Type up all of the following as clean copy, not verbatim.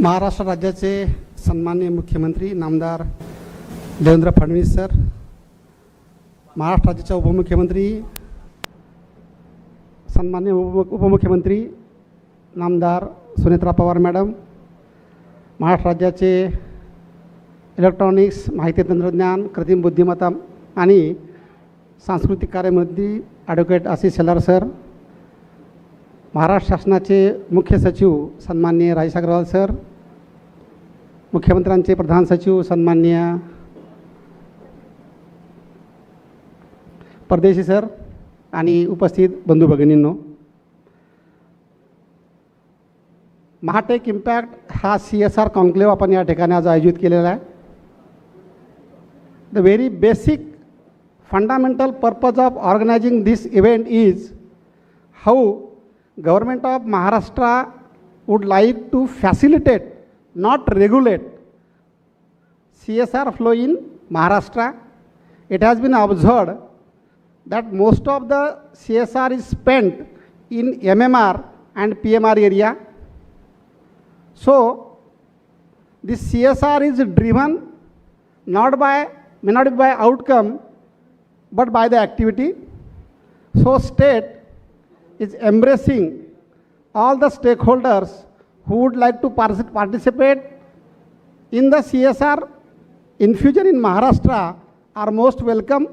महाराष्ट्र राज्याचे सन्माननीय मुख्यमंत्री नामदार देवेंद्र फडणवीस सर, महाराष्ट्र राज्याचे उपमुख्यमंत्री सन्माननीय उपमुख्यमंत्री नामदार सुनेत्रा पवार मॅडम, महाराष्ट्र राज्याचे इलेक्ट्रॉनिक्स, माहिती तंत्रज्ञान, कृत्रिम बुद्धिमत्ता आणि सांस्कृतिक कार्यमंत्री ॲडव्होकेट आशिष शेलार सर, महाराष्ट्र शासनाचे मुख्य सचिव सन्माननीय राजेश अग्रवाल सर, मुख्यमंत्र्यांचे प्रधान सचिव सन्माननीय परदेशी सर आणि उपस्थित बंधू भगिनींनो, महाटेक इम्पॅक्ट हा CSR कॉन्क्लेव्ह आपण या ठिकाणी आज आयोजित केलेला आहे. The very basic fundamental purpose of organizing this event is how Government of Maharashtra would like to facilitate, not regulate, CSR flow in Maharashtra. It has been observed that most of the CSR is spent in MMR and PMR area. So this CSR is driven may not be by outcome, but by the activity. So state is embracing all the stakeholders who would like to participate in the CSR infusion in Maharashtra are most welcome.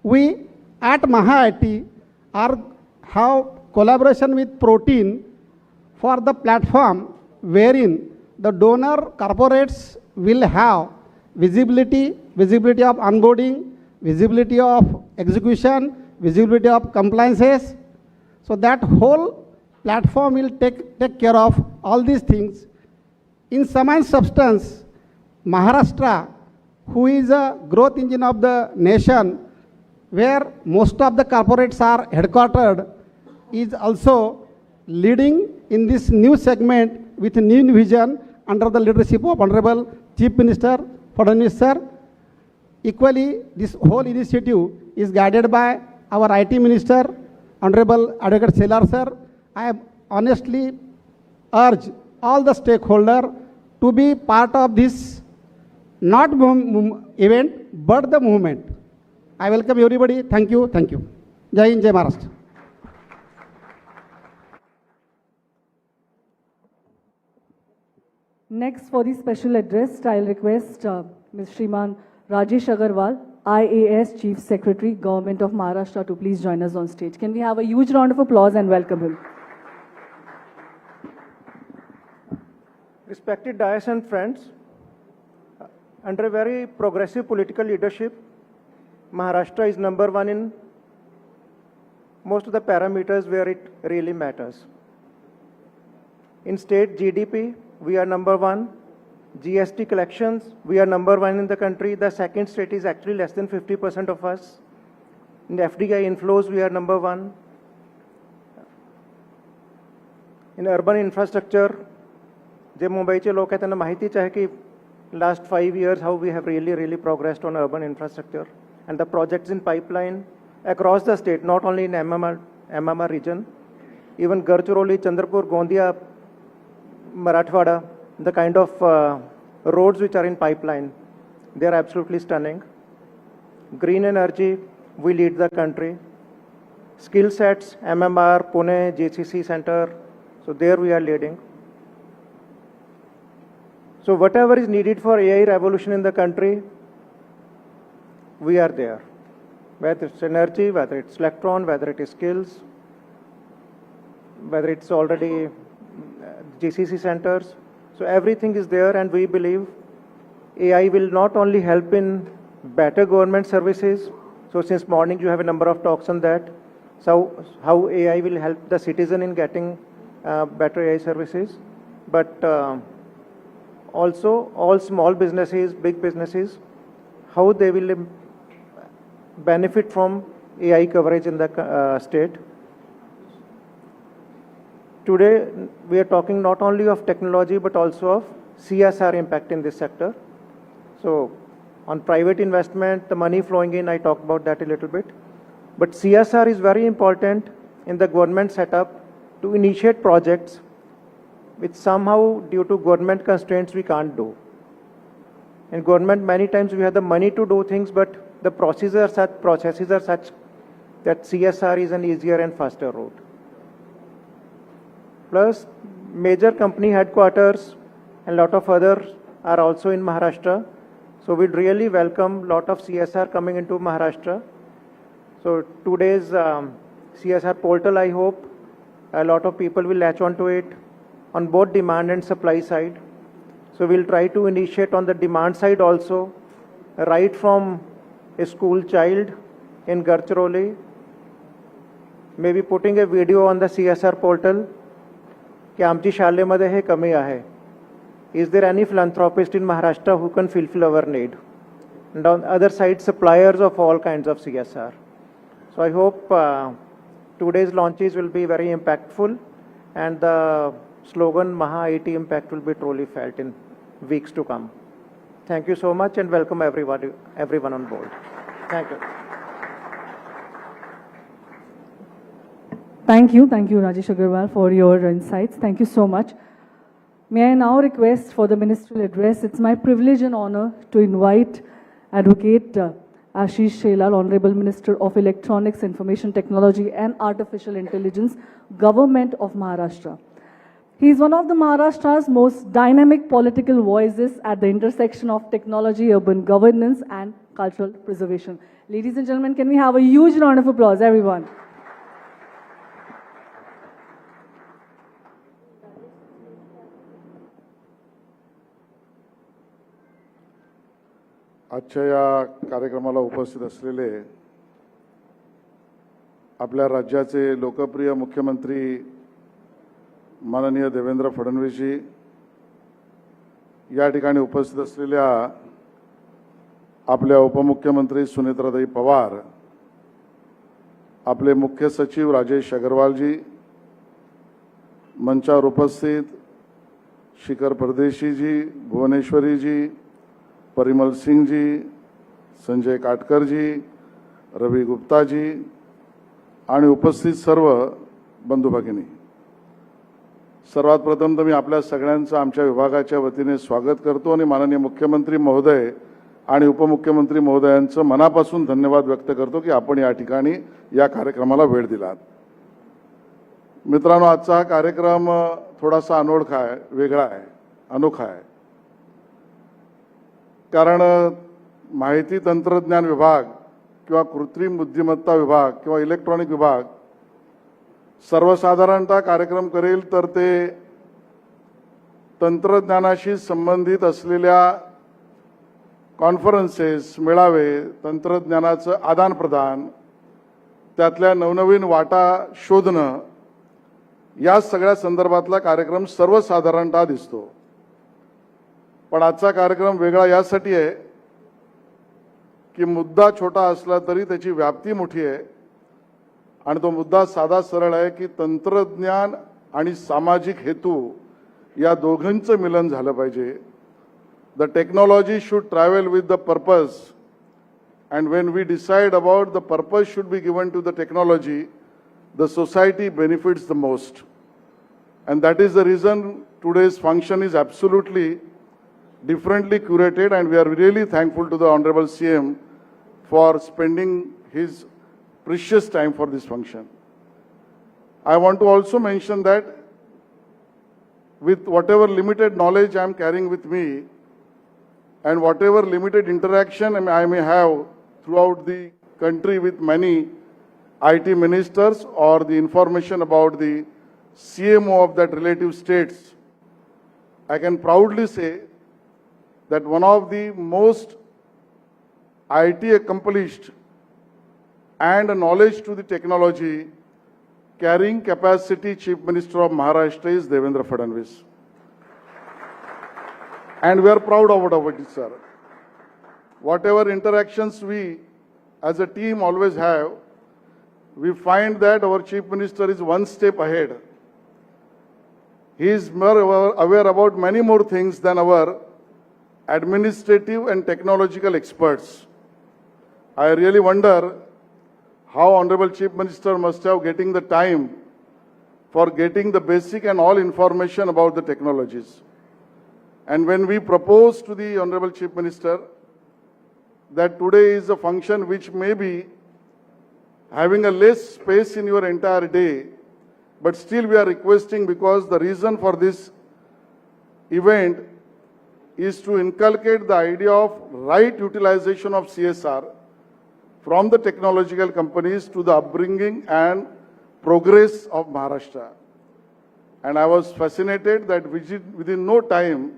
We at MahaIT have collaboration with Protein for the platform wherein the donor corporates will have visibility of onboarding, visibility of execution, visibility of compliances. So that whole platform will take care of all these things. In sum and substance, Maharashtra, who is a growth engine of the nation, where most of the corporates are headquartered, is also leading in this new segment with a new vision under the leadership of Honorable Chief Minister Fadnavis sir. Equally, this whole initiative is guided by our IT Minister, Honorable Advocate Shelar sir. I honestly urge all the stakeholders to be part of this, not event, but the movement. I welcome everybody. Thank you. Thank you. Jai Hind, Jai Maharashtra. Next, for the special address, I'll request Ms. Shriman Rajesh Agarwal, IAS Chief Secretary, Government of Maharashtra, to please join us on stage. Can we have a huge round of applause and welcome him? Respected dais and friends, under very progressive political leadership, Maharashtra is number one in most of the parameters where it really matters. In state GDP, we are number one. GST collections, we are number one in the country. The second state is actually less than 50% of us. In FDI inflows, we are number one. In urban infrastructure, जे मुंबईचे लोक आहेत त्यांना माहितीच आहे की last 5 years how we have really progressed on urban infrastructure and the projects in pipeline across the state, not only in MMR region, even Gadchiroli, Chandrapur, Gondia, Marathwada, the kind of roads which are in pipeline, they are absolutely stunning. Green energy, we lead the country. Skill sets, MMR, Pune, GCC center, so there we are leading. So whatever is needed for AI revolution in the country, we are there. Whether it's energy, whether it's electron, whether it is skills, whether it's already GCC centers. So everything is there, and we believe AI will not only help in better government services. So since morning you have a number of talks on that. So how AI will help the citizen in getting better AI services, but also all small businesses, big businesses, how they will benefit from AI coverage in the state. Today, we are talking not only of technology, but also of CSR impact in this sector. So on private investment, the money flowing in, I talked about that a little bit. But CSR is very important in the government setup to initiate projects which somehow due to government constraints we can't do. In government, many times we have the money to do things, but the processes are such that CSR is an easier and faster route. Plus, major company headquarters and lot of others are also in Maharashtra. So we'd really welcome lot of CSR coming into Maharashtra. So today's CSR portal, I hope a lot of people will latch onto it on both demand and supply side. So we'll try to initiate on the demand side also, right from a school child in Garcharoli, maybe putting a video on the CSR portal, की आमची शाळेमध्ये हे कमी आहे. Is there any philanthropist in Maharashtra who can fulfill our need? And on the other side, suppliers of all kinds of CSR. So I hope today's launches will be very impactful, and the slogan Maha IT Impact will be truly felt in weeks to come. Thank you so much and welcome everyone on board. Thank you. Thank you, Rajesh Agarwal, for your insights. Thank you so much. May I now request for the ministerial address? It's my privilege and honor to invite Advocate Ashish Shelal, Honorable Minister of Electronics, Information Technology and Artificial Intelligence, Government of Maharashtra. He is one of the Maharashtra's most dynamic political voices at the intersection of technology, urban governance and cultural preservation. Ladies and gentlemen, can we have a huge round of applause, everyone? आजच्या या कार्यक्रमाला उपस्थित असलेले आपल्या राज्याचे लोकप्रिय मुख्यमंत्री माननीय देवेंद्र फडणवीसजी, या ठिकाणी उपस्थित असलेल्या आपल्या उपमुख्यमंत्री सुनेत्राताई पवार, आपले मुख्य सचिव राजेश अग्रवालजी, मंचावर उपस्थित शिखर परदेशीजी, भुवनेश्वरीजी, परिमल सिंह जी, संजय काटकर जी, रवि गुप्ता जी आणि उपस्थित सर्व बंधू भगिनी, सर्वात प्रथम तर मी आपल्या सगळ्यांचं आमच्या विभागाच्या वतीने स्वागत करतो आणि माननीय मुख्यमंत्री महोदय आणि उपमुख्यमंत्री महोदयांचं मनापासून धन्यवाद व्यक्त करतो की आपण या ठिकाणी या कार्यक्रमाला वेळ दिलात. मित्रांनो, आजचा हा कार्यक्रम थोडासा अनोळखा आहे, वेगळा आहे, अनोखा आहे. कारण माहिती तंत्रज्ञान विभाग किंवा कृत्रिम बुद्धिमत्ता विभाग किंवा इलेक्ट्रॉनिक विभाग सर्वसाधारणतः कार्यक्रम करेल तर ते तंत्रज्ञानाशी संबंधित असलेल्या कॉन्फरन्सेस, मेळावे, तंत्रज्ञानाचं आदानप्रदान, त्यातल्या नवनवीन वाटा शोधणं, या सगळ्या संदर्भातला कार्यक्रम सर्वसाधारणतः दिसतो. पण आजचा कार्यक्रम वेगळा यासाठी आहे की मुद्दा छोटा असला तरी त्याची व्याप्ती मोठी आहे आणि तो मुद्दा साधा सरळ आहे की तंत्रज्ञान आणि सामाजिक हेतू या दोघांचं मिलन झालं पाहिजे. The technology should travel with the purpose, and when we decide about the purpose should be given to the technology, the society benefits the most. And that is the reason today's function is absolutely differently curated, and we are really thankful to the Honorable CM for spending his precious time for this function. I want to also mention that with whatever limited knowledge I am carrying with me and whatever limited interaction I may have throughout the country with many IT ministers or the information about the CMO of that relative states, I can proudly say that one of the most IT accomplished and knowledge to the technology carrying capacity Chief Minister of Maharashtra is Devendra Fadnavis. And we are proud of it, sir. Whatever interactions we as a team always have, we find that our Chief Minister is one step ahead. He is more aware about many more things than our administrative and technological experts. I really wonder how Honorable Chief Minister must have getting the time for getting the basic and all information about the technologies. And when we propose to the Honorable Chief Minister that today is a function which may be having a less space in your entire day, but still we are requesting, because the reason for this event is to inculcate the idea of right utilization of CSR from the technological companies to the upbringing and progress of Maharashtra. And I was fascinated that within no time,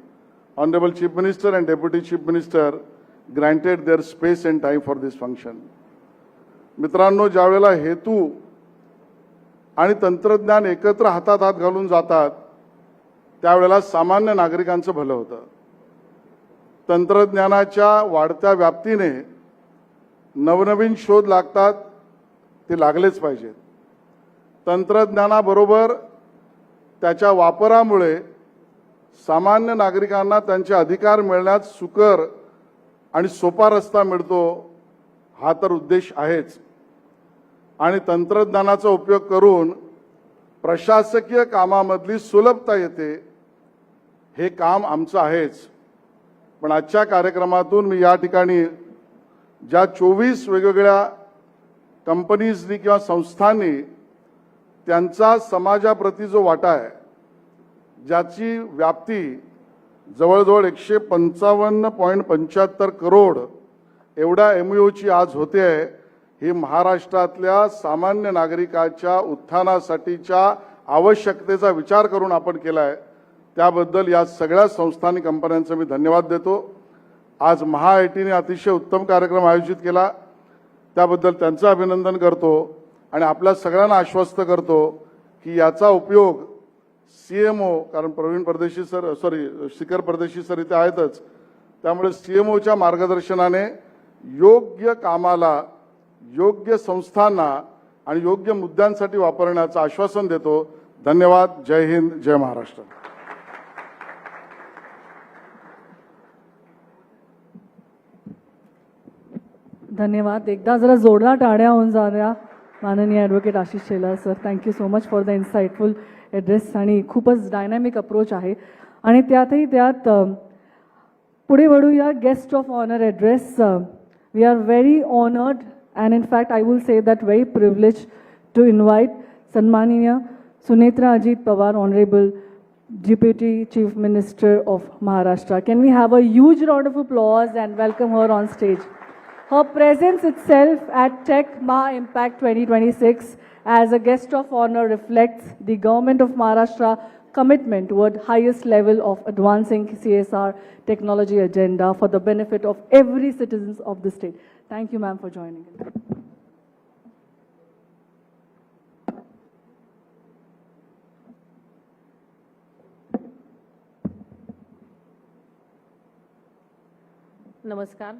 Honorable Chief Minister and Deputy Chief Minister granted their space and time for this function. मित्रांनो, ज्यावेळेला हेतू आणि तंत्रज्ञान एकत्र हातात हात घालून जातात त्यावेळेला सामान्य नागरिकांचं भलं होतं. तंत्रज्ञानाच्या वाढत्या व्याप्तीने नवनवीन शोध लागतात, ते लागलेच पाहिजेत. तंत्रज्ञानाबरोबर त्याच्या वापरामुळे सामान्य नागरिकांना त्यांचे अधिकार मिळण्यात सुकर आणि सोपा रस्ता मिळतो, हा तर उद्देश आहेच. आणि तंत्रज्ञानाचा उपयोग करून प्रशासकीय कामामधली सुलभता येते, हे काम आमचं आहेच. पण आजच्या कार्यक्रमातून मी या ठिकाणी ज्या 24 वेगवेगळ्या कंपनीजनी किंवा संस्थांनी त्यांचा समाजाप्रती जो वाटा आहे, ज्याची व्याप्ती जवळजवळ 155.75 करोड एवढा MOUची आज होते आहे, ही महाराष्ट्रातल्या सामान्य नागरिकाच्या उत्थानासाठीच्या आवश्यकतेचा विचार करून आपण केला आहे. त्याबद्दल या सगळ्या संस्थांनी कंपन्यांचे मी धन्यवाद देतो. आज महाआयटीने अतिशय उत्तम कार्यक्रम आयोजित केला, त्याबद्दल त्यांचं अभिनंदन करतो आणि आपल्या सगळ्यांना आश्वस्त करतो की याचा उपयोग CMO, कारण प्रवीण परदेशी सर शिखर परदेशी सर इथे आहेतच, त्यामुळे CMOच्या मार्गदर्शनाने योग्य कामाला, योग्य संस्थांना आणि योग्य मुद्द्यांसाठी वापरण्याचं आश्वासन देतो. धन्यवाद. जय हिंद, जय महाराष्ट्र. धन्यवाद. एकदा जरा जोरदार टाळ्या होऊन जाऊया माननीय advocate Ashish Shelar sir. Thank you so much for the insightful address. आणि खूपच डायनॅमिक अप्रोच आहे. आणि त्यात पुढे वळूया guest of honour address. We are very honoured and in fact I will say that very privileged to invite Sanmaniya Sunetra Ajit Pawar, Honorable Deputy Chief Minister of Maharashtra. Can we have a huge round of applause and welcome her on stage? Her presence itself at Tech Maha Impact 2026 as a guest of honor reflects the government of Maharashtra commitment toward highest level of advancing CSR technology agenda for the benefit of every citizens of the state. Thank you, ma'am, for joining in. नमस्कार.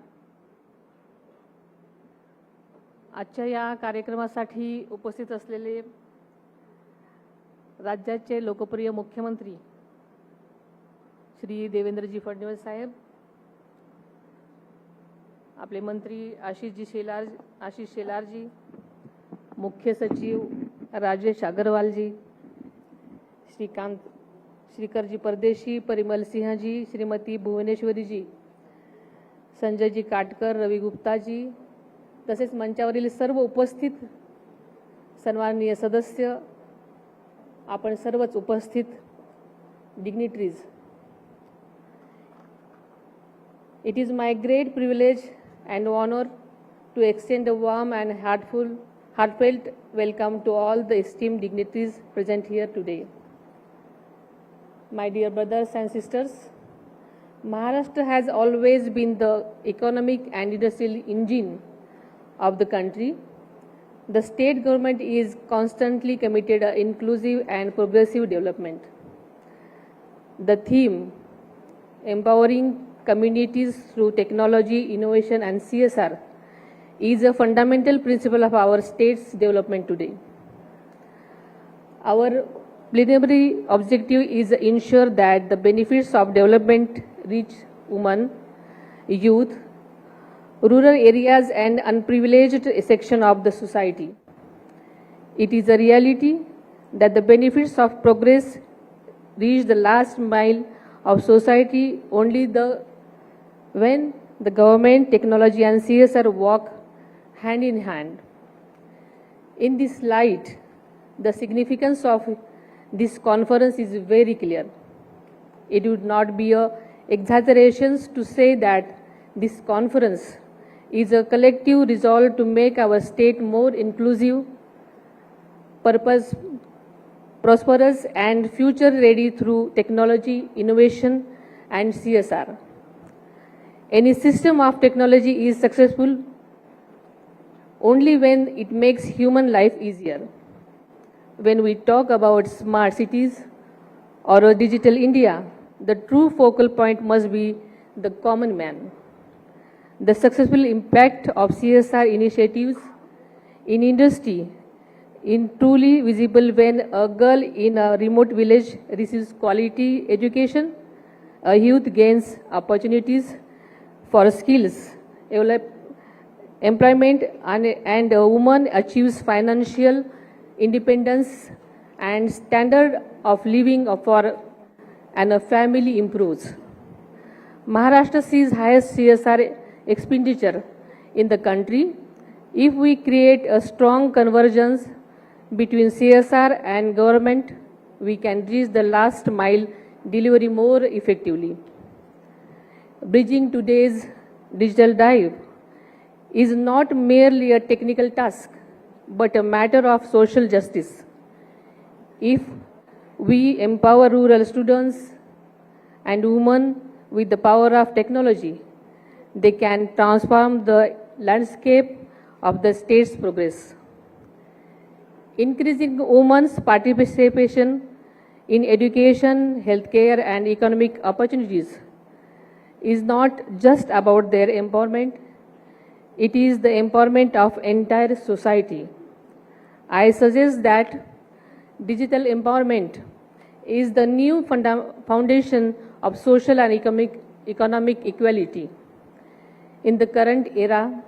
आजच्या या कार्यक्रमासाठी उपस्थित असलेले राज्याचे लोकप्रिय मुख्यमंत्री श्री देवेंद्रजी फडणवीस साहेब, आपले मंत्री आशिष शेलारजी, मुख्य सचिव राजेश अग्रवालजी, श्रीकरजी परदेशी, परिमल सिंहजी, श्रीमती भुवनेश्वरीजी, संजयजी काटकर, रवि गुप्ताजी, तसेच मंचावरील सर्व उपस्थित सन्माननीय सदस्य, आपण सर्वच उपस्थित dignitaries. It is my great privilege and honor to extend a warm and heartfelt welcome to all the esteemed dignitaries present here today. My dear brothers and sisters, Maharashtra has always been the economic and industrial engine of the country. The state government is constantly committed to inclusive and progressive development. The theme, empowering communities through technology, innovation and CSR, is a fundamental principle of our state's development today. Our plenary objective is to ensure that the benefits of development reach women, youth, rural areas and unprivileged section of the society. It is a reality that the benefits of progress reach the last mile of society only when the government, technology and CSR walk hand in hand. In this light, the significance of this conference is very clear. It would not be an exaggeration to say that this conference is a collective resolve to make our state more inclusive, prosperous and future ready through technology, innovation and CSR. Any system of technology is successful only when it makes human life easier. When we talk about smart cities or a digital India, the true focal point must be the common man. The successful impact of CSR initiatives in industry is truly visible when a girl in a remote village receives quality education, a youth gains opportunities for skills, employment, and a woman achieves financial independence and standard of living and a family improves. Maharashtra sees highest CSR expenditure in the country. If we create a strong convergence between CSR and government, we can reach the last mile delivery more effectively. Bridging today's digital dive is not merely a technical task, but a matter of social justice. If we empower rural students and women with the power of technology, they can transform the landscape of the state's progress. Increasing women's participation in education, healthcare, and economic opportunities is not just about their empowerment, it is the empowerment of entire society. I suggest that digital empowerment is the new foundation of social and economic equality. In the current era,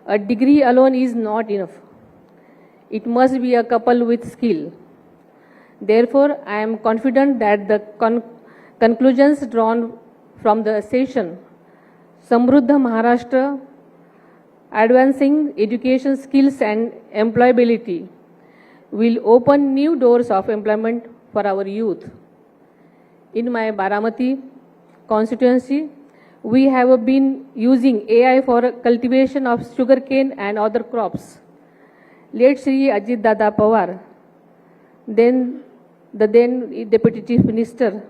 a degree alone is not enough. It must be coupled with skill. Therefore, I am confident that the conclusions drawn from the session, Samruddha Maharashtra, Advancing Education Skills and Employability, will open new doors of employment for our youth. In my Baramati constituency, we have been using AI for cultivation of sugarcane and other crops. Late Shri Ajit Dada Pawar, the then Deputy Chief Minister,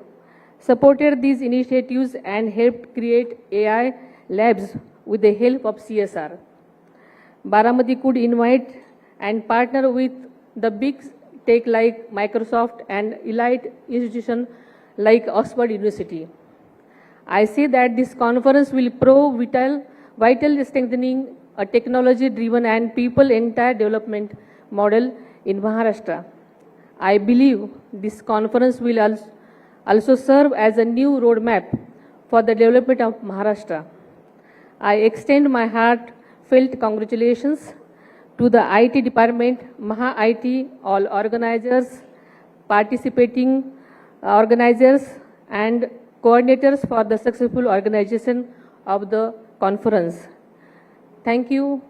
supported these initiatives and helped create AI labs with the help of CSR. Baramati could invite and partner with the big tech like Microsoft and elite institutions like Oxford University. I say that this conference will prove vital strengthening a technology-driven and people-centered development model in Maharashtra. I believe this conference will also serve as a new roadmap for the development of Maharashtra. I extend my heartfelt congratulations to the IT department, Maha IT, all organizers, participating organizers and coordinators for the successful organization of the conference. Thank you.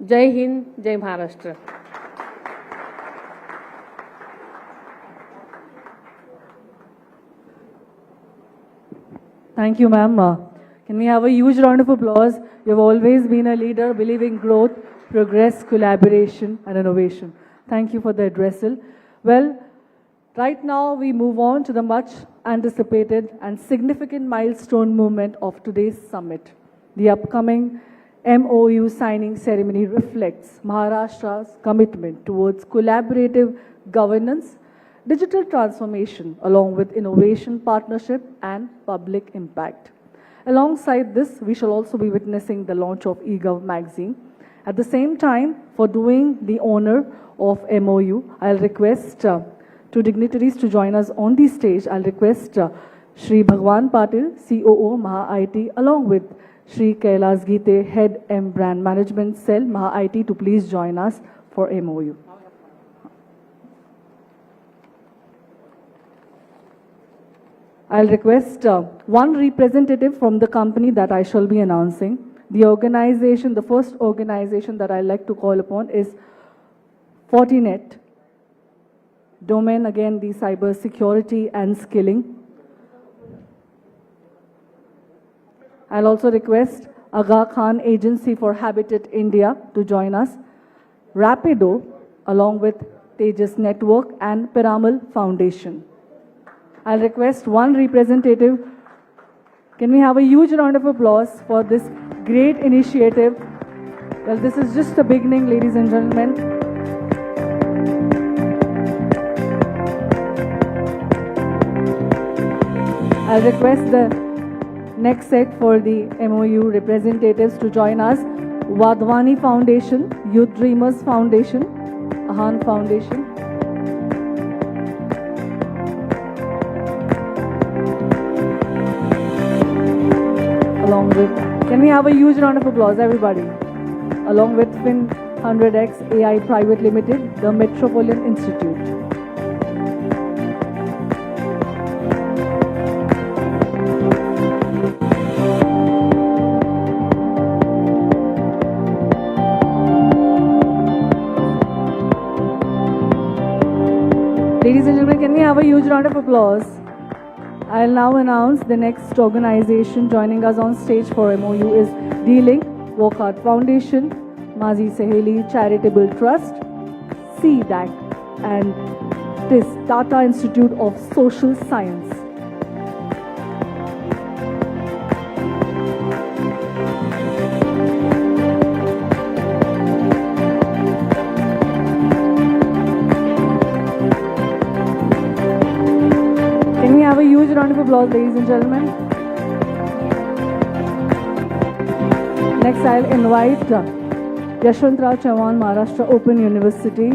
Jai Hind, Jai Maharashtra. Thank you, ma'am. Can we have a huge round of applause? You've always been a leader, believing growth, progress, collaboration, and innovation. Thank you for the addressal. Well, right now we move on to the much anticipated and significant milestone moment of today's summit. The upcoming MOU signing ceremony reflects Maharashtra's commitment towards collaborative governance, digital transformation, along with innovation, partnership, and public impact. Alongside this, we shall also be witnessing the launch of eGov magazine. At the same time, for doing the honor of MOU, I'll request two dignitaries to join us on the stage. I'll request Shri Bhagwan Patil, COO, Maha IT, along with Shri Kailas Gite, Head M Brand Management Cell, Maha IT, to please join us for MOU. I'll request one representative from the company that I shall be announcing. The organization, the first organization that I'd like to call upon is Fortinet. Domain, again, the cyber security and skilling. I'll also request Aga Khan Agency for Habitat India to join us. Rapido, along with Tejas Network and Piramal Foundation. I'll request one representative. Can we have a huge round of applause for this great initiative? Well, this is just the beginning, ladies and gentlemen. I'll request the next set for the MOU representatives to join us. Wadhwani Foundation, Youth Dreamers Foundation, Ahan Foundation. Along with, can we have a huge round of applause, everybody? Along with Fin 100X AI Private Limited, the Metropolitan Institute. Ladies and gentlemen, can we have a huge round of applause? I'll now announce the next organization joining us on stage for MOU is D-Link, Wokhart Foundation, Mazi Saheli Charitable Trust, CDAC, and this Tata Institute of Social Science. Can we have a huge round of applause, ladies and gentlemen? Next, I'll invite Yashwantrao Chauhan, Maharashtra Open University,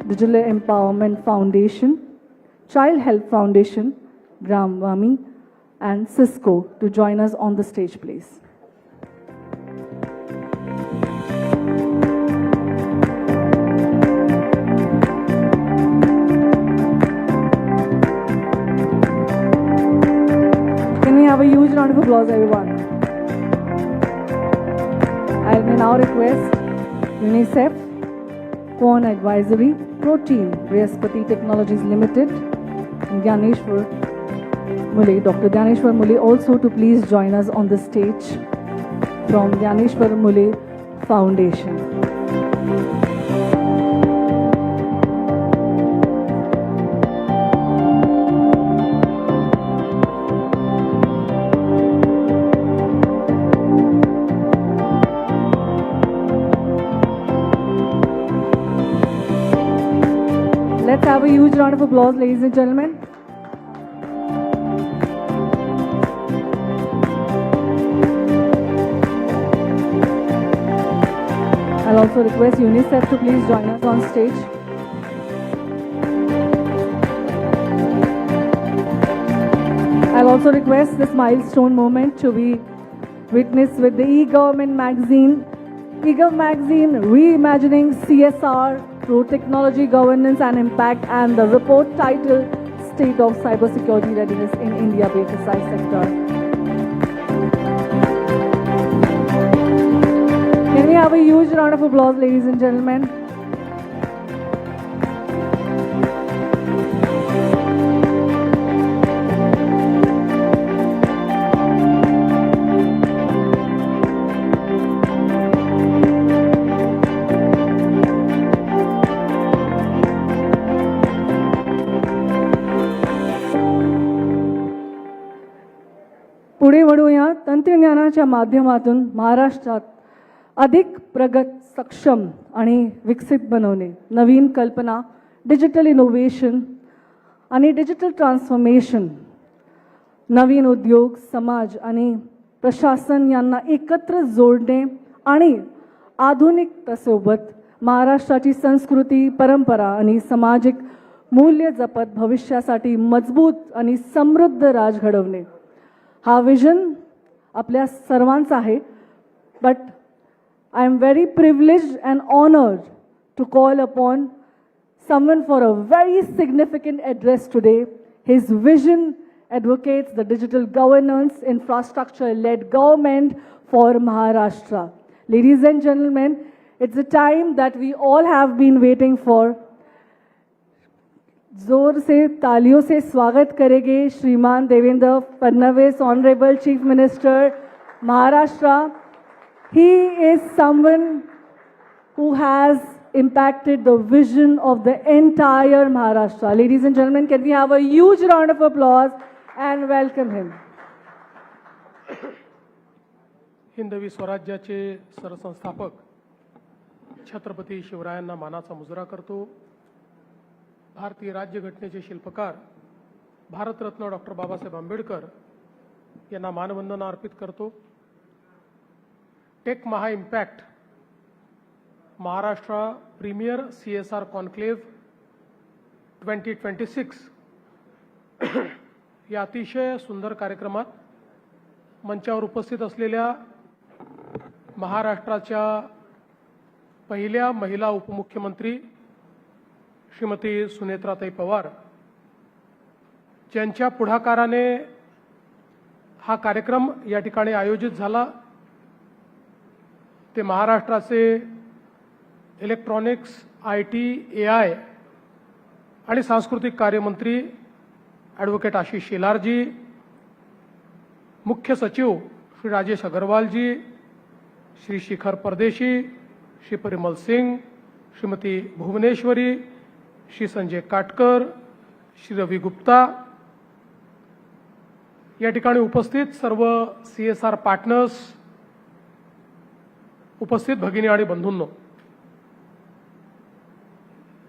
Digital Empowerment Foundation, Child Health Foundation, Gram Vami, and Cisco to join us on the stage, please. Have a huge round of applause, everyone. I will now request UNICEF, Corn Advisory, Protein, Brihaspati Technologies Limited, and Dr. Dhaneshwar Mule also to please join us on the stage from Dhaneshwar Mule Foundation. Let's have a huge round of applause, ladies and gentlemen. I'll also request UNICEF to please join us on stage. I'll also request this milestone moment to be witnessed with the e-government magazine, e-gov magazine reimagining CSR through technology, governance and impact, and the report titled State of Cybersecurity Readiness in India BFSI Sector. Can we have a huge round of applause, ladies and gentlemen? पुढे वळूया. तंत्रज्ञानाच्या माध्यमातून महाराष्ट्रात अधिक प्रगत, सक्षम आणि विकसित बनवणे, नवीन कल्पना, डिजिटल इनोव्हेशन आणि डिजिटल ट्रान्सफॉर्मेशन, नवीन उद्योग, समाज आणि प्रशासन यांना एकत्र जोडणे आणि आधुनिकतेसोबत महाराष्ट्राची संस्कृती, परंपरा आणि सामाजिक मूल्य जपत भविष्यासाठी मजबूत आणि समृद्ध राज घडवणे हा विजन आपल्या सर्वांचा आहे. But I am very privileged and honored to call upon someone for a very significant address today. His vision advocates the digital governance, infrastructure-led government for Maharashtra. Ladies and gentlemen, it's a time that we all have been waiting for. जोर से तालियों से स्वागत करेंगे श्रीमान Devendra Fadnavis, honourable chief minister Maharashtra. He is someone who has impacted the vision of the entire Maharashtra. Ladies and gentlemen, can we have a huge round of applause and welcome him. Hindavi स्वराज्याचे सरसंस्थापक छत्रपती शिवरायांना मानाचा मुजरा करतो. भारतीय राज्यघटनेचे शिल्पकार भारतरत्न डॉक्टर बाबासाहेब आंबेडकर यांना मानवंदना अर्पित करतो. Tech Maha impact Maharashtra premier CSR conclave 2026 या अतिशय सुंदर कार्यक्रमात मंचावर उपस्थित असलेल्या महाराष्ट्राच्या पहिल्या महिला उपमुख्यमंत्री श्रीमती सुनेत्राताई पवार ज्यांच्या पुढाकाराने हा कार्यक्रम या ठिकाणी आयोजित झाला, ते महाराष्ट्राचे इलेक्ट्रॉनिक्स, IT, AI आणि सांस्कृतिक कार्यमंत्री ॲडव्होकेट आशिष शेलारजी, मुख्य सचिव श्री राजेश अग्रवालजी, श्री शिखर परदेशी, श्री परिमल सिंग, श्रीमती भुवनेश्वरी, श्री संजय काटकर, श्री रवी गुप्ता, या ठिकाणी उपस्थित सर्व CSR पार्टनर्स, उपस्थित भगिनी आणि बंधूंनो,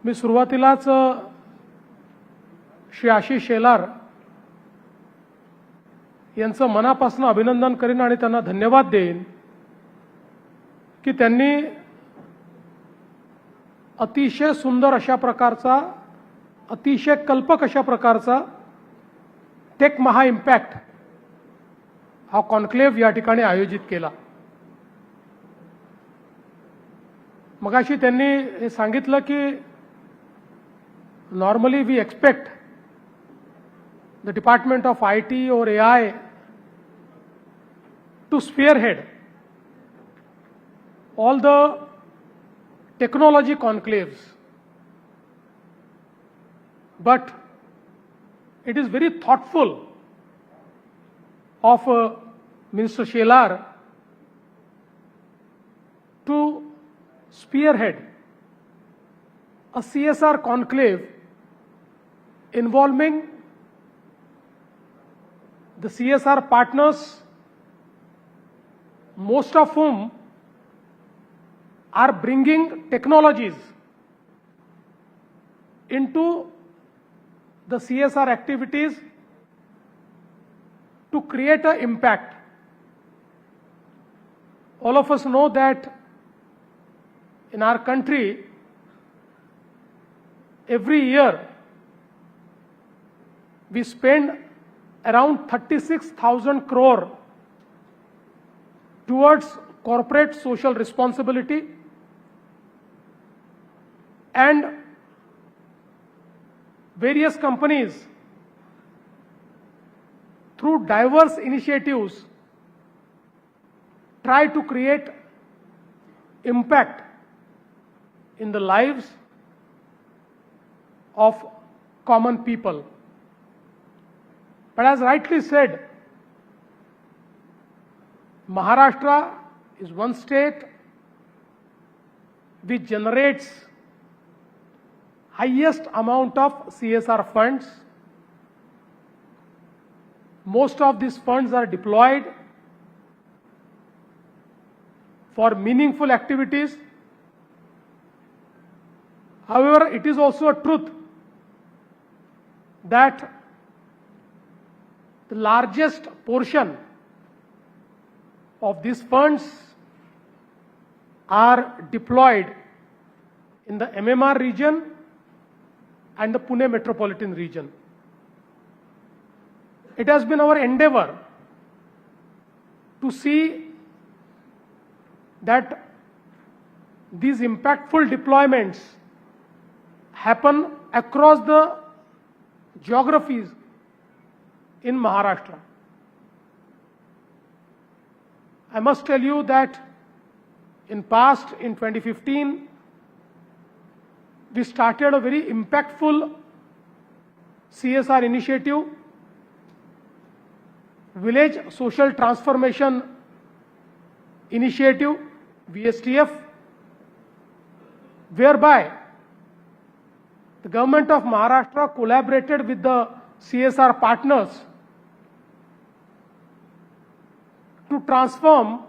मी सुरुवातीलाच श्री आशिष शेलार यांचं मनापासून अभिनंदन करेन आणि त्यांना धन्यवाद देईन की त्यांनी अतिशय सुंदर अशा प्रकारचा, अतिशय कल्पक अशा प्रकारचा टेक महा इम्पॅक्ट हा कॉन्क्लेव्ह या ठिकाणी आयोजित केला. मगाशी त्यांनी हे सांगितलं की normally we expect the department of IT or AI to spearhead all the technology conclaves, but it is very thoughtful of Minister Shelar to spearhead a CSR conclave involving the CSR partners, most of whom are bringing technologies into the CSR activities to create an impact. All of us know that in our country, every year we spend around 36,000 crore towards corporate social responsibility, and various companies through diverse initiatives try to create impact in the lives of common people. But as rightly said, Maharashtra is one state which generates highest amount of CSR funds. Most of these funds are deployed for meaningful activities. However, it is also a truth that the largest portion of these funds are deployed in the MMR region and the Pune metropolitan region. It has been our endeavor to see that these impactful deployments happen across the geographies in Maharashtra. I must tell you that in 2015, we started a very impactful CSR initiative, Village Social Transformation Initiative, VSTF, whereby the government of Maharashtra collaborated with the CSR partners to transform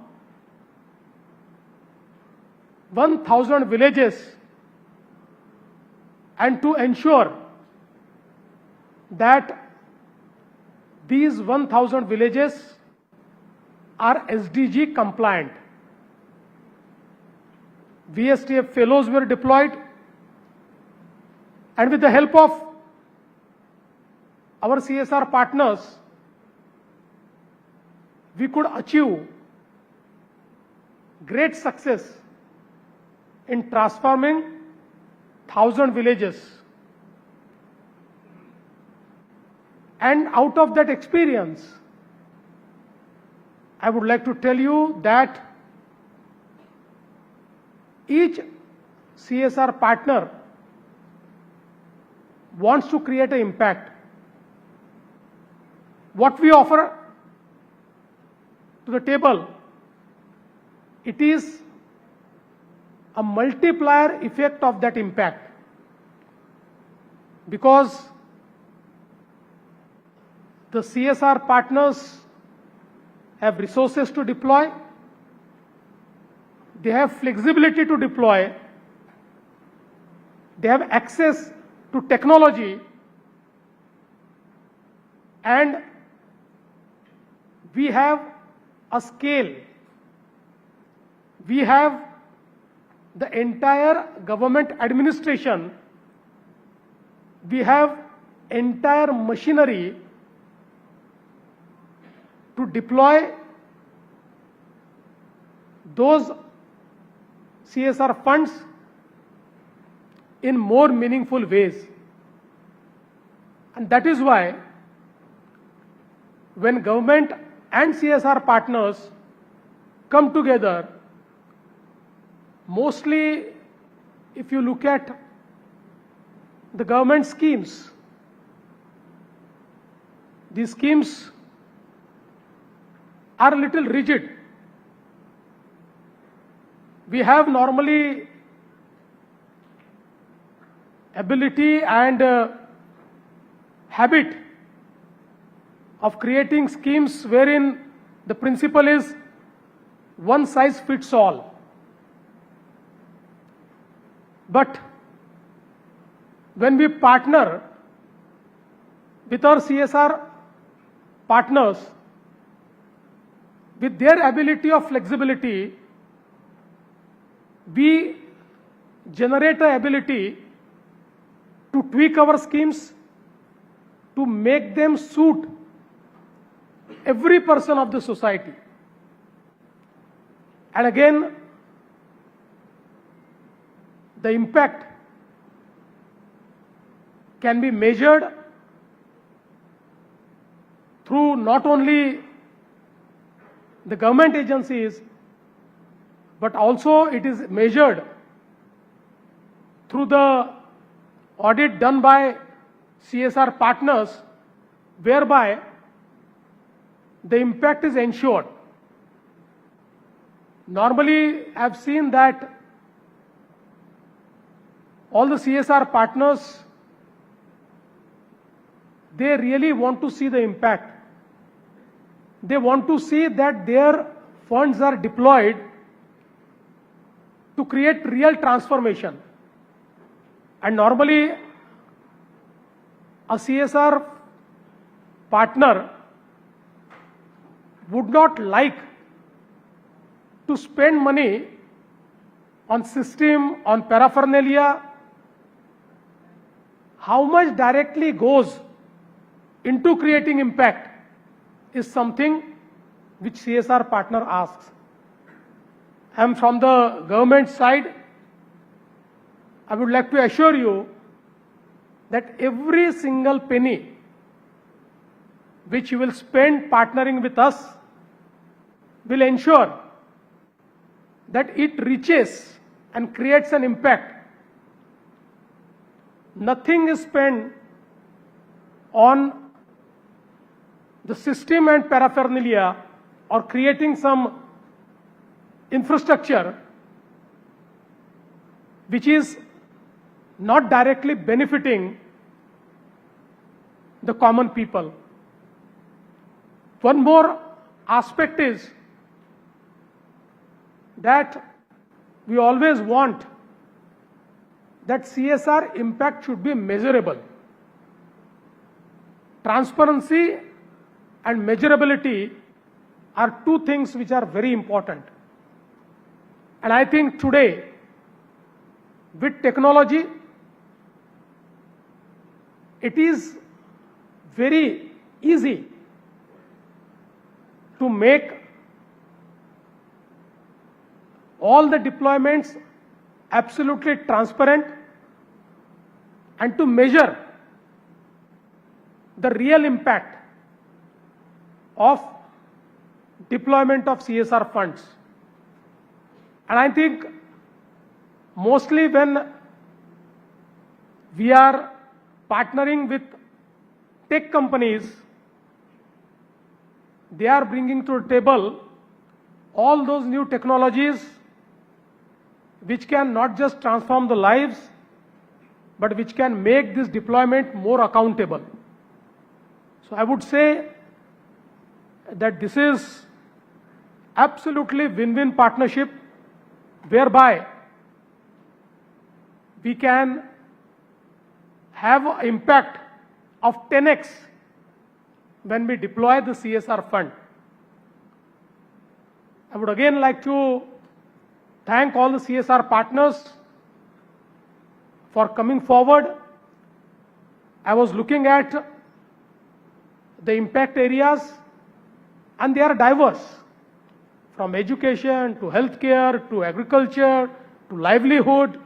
1,000 villages and to ensure that these 1,000 villages are SDG compliant. VSTF fellows were deployed, and with the help of our CSR partners, we could achieve great success in transforming 1,000 villages. And out of that experience, I would like to tell you that each CSR partner wants to create an impact. What we offer to the table, it is a multiplier effect of that impact, because the CSR partners have resources to deploy, they have flexibility to deploy, they have access to technology, and we have a scale. We have the entire government administration, we have entire machinery to deploy those CSR funds in more meaningful ways. And that is why when government and CSR partners come together, mostly if you look at the government schemes, these schemes are a little rigid. We have normally ability and habit of creating schemes wherein the principle is one size fits all. But when we partner with our CSR partners, with their ability of flexibility, we generate the ability to tweak our schemes, to make them suit every person of the society. And again, the impact can be measured through not only the government agencies, but also it is measured through the audit done by CSR partners, whereby the impact is ensured. Normally, I have seen that all the CSR partners, they really want to see the impact. They want to see that their funds are deployed to create real transformation. And normally, a CSR partner would not like to spend money on system, on paraphernalia. How much directly goes into creating impact is something which CSR partner asks. And from the government side, I would like to assure you that every single penny which you will spend partnering with us will ensure that it reaches and creates an impact. Nothing is spent on the system and paraphernalia or creating some infrastructure which is not directly benefiting the common people. One more aspect is that we always want that CSR impact should be measurable. Transparency and measurability are two things which are very important. And I think today, with technology, it is very easy to make all the deployments absolutely transparent and to measure the real impact of deployment of CSR funds. And I think mostly when we are partnering with tech companies, they are bringing to the table all those new technologies which can not just transform the lives, but which can make this deployment more accountable. So I would say that this is absolutely win-win partnership whereby we can have an impact of 10x when we deploy the CSR fund. I would again like to thank all the CSR partners for coming forward. I was looking at the impact areas and they are diverse, from education to healthcare to agriculture to livelihood.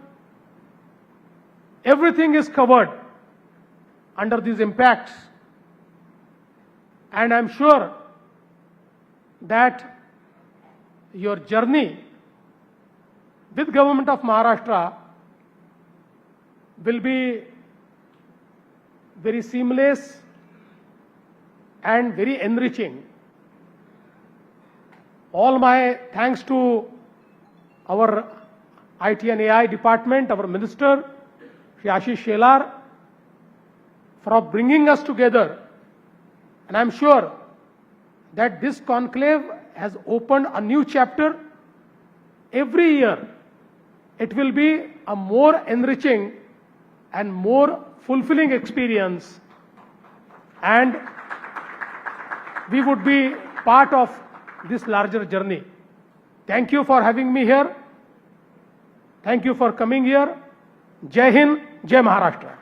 Everything is covered under these impacts. And I'm sure that your journey with Government of Maharashtra will be very seamless and very enriching. All my thanks to our IT and AI department, our minister, Shri Ashish Shelar, for bringing us together. And I'm sure that this conclave has opened a new chapter. Every year, it will be a more enriching and more fulfilling experience. And we would be part of this larger journey. Thank you for having me here. Thank you for coming here. Jai Hind, Jai Maharashtra.